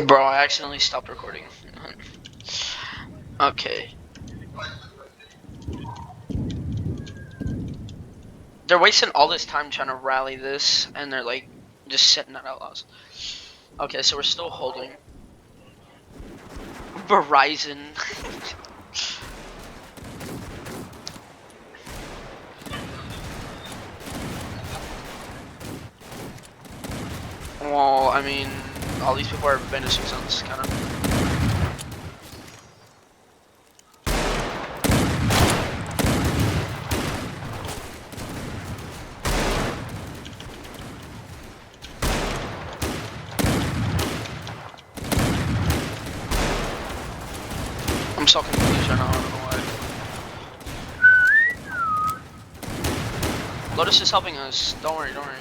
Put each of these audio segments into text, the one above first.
Bro, I accidentally stopped recording. Okay. They're wasting all this time trying to rally this, and they're like just sitting at outlaws. Okay, so we're still holding. Verizon. Well, I mean, all these people are Vanishing Suns, kind of. I'm so confused right now, I don't know why. Lotus is helping us. Don't worry, don't worry.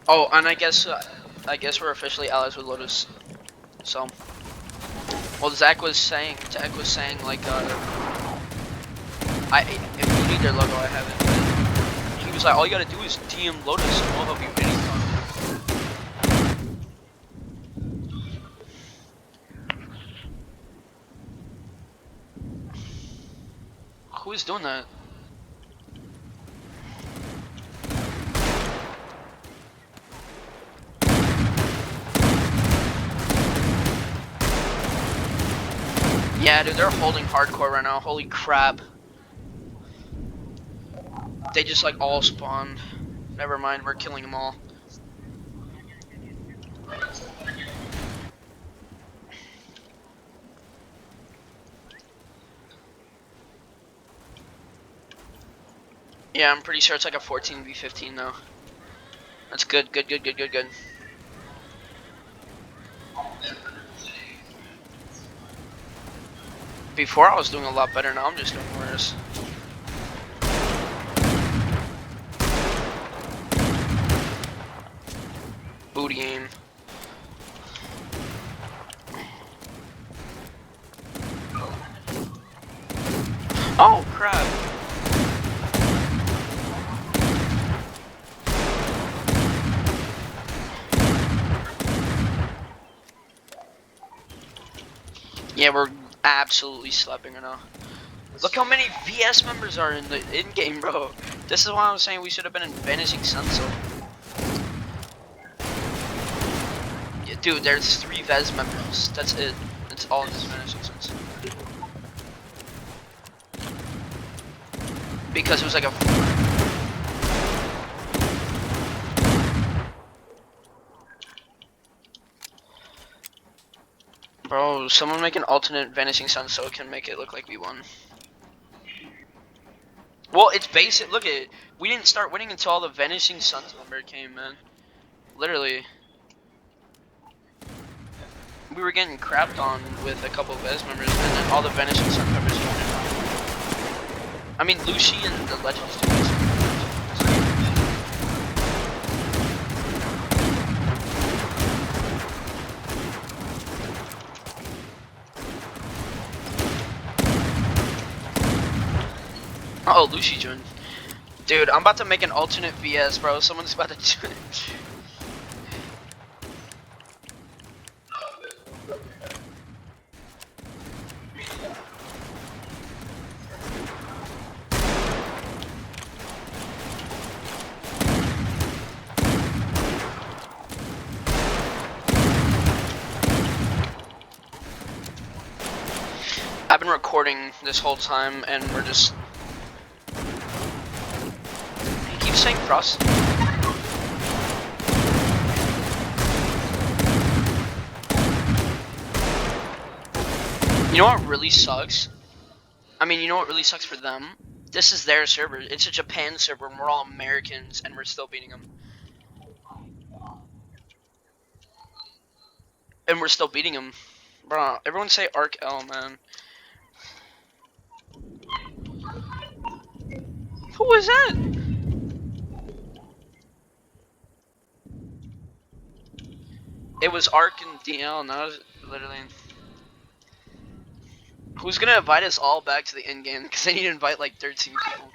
Oh, and I guess we're officially allies with Lotus. So, well, Zach was saying like, if you need their logo, I have it. He was like, all you gotta do is DM Lotus, and we'll help you anytime. Who is doing that? Yeah, dude, they're holding hardcore right now. Holy crap. They just like all spawned. Never mind, we're killing them all. Yeah, I'm pretty sure it's like a 14v15 though. That's good, good, good, good, good, good. Before I was doing a lot better, now I'm just doing worse. Booty aim. Oh crap. Yeah, we're absolutely slapping right now. Look how many VS members are in the in-game, bro. This is why I was saying we should have been in Vanishing Sunset. Yeah, dude, there's 3 VS members. That's it. That's all in this Vanishing Sunset. Because it was like a... Bro, someone make an alternate Vanishing Sun so it can make it look like we won. Well, it's basic. Look at it. We didn't start winning until all the Vanishing Suns member came, man. Literally. We were getting crapped on with a couple of VS members, and then all the Vanishing Sun members came in. I mean, Lucy and the Legends too. Oh, Lucy joined. Dude, I'm about to make an alternate VS, bro. Someone's about to join. I've been recording this whole time, and we're just... He keeps saying Frost. You know what really sucks? I mean, you know what really sucks for them? This is their server. It's a Japan server, and we're all Americans, and we're still beating them. And we're still beating them. Bro, everyone say Arc L, man. Who was that? It was Arc and DL, now literally. Who's gonna invite us all back to the end game? Because I need to invite like 13 people.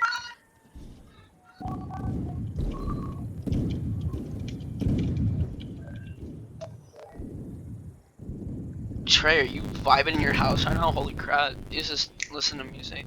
Trey, are you vibing in your house right now? Holy crap. You just listen to music.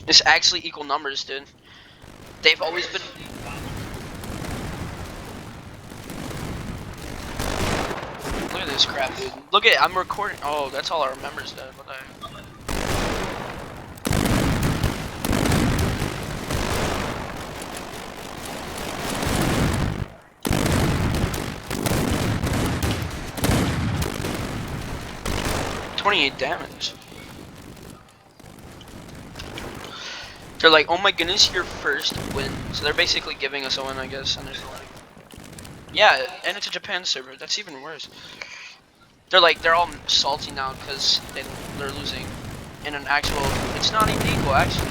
It's actually equal numbers, dude. They've always been... Look at this crap, dude. Look at... I'm recording... Oh, that's all our members, dude. What the heck? 28 damage. They're like, oh my goodness, your first win. So they're basically giving us a win, I guess. And there's like, yeah, and it's a Japan server. That's even worse. They're all salty now because they're losing. In an actual, it's not even equal actually.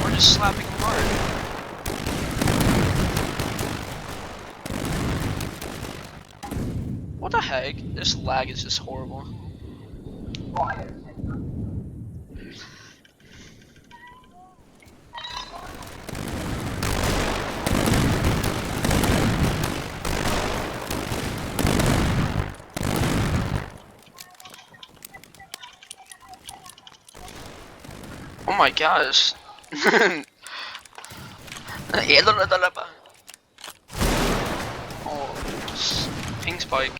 We're just slapping them hard. What the heck? This lag is just horrible. Oh my gosh. Oh, ping spike.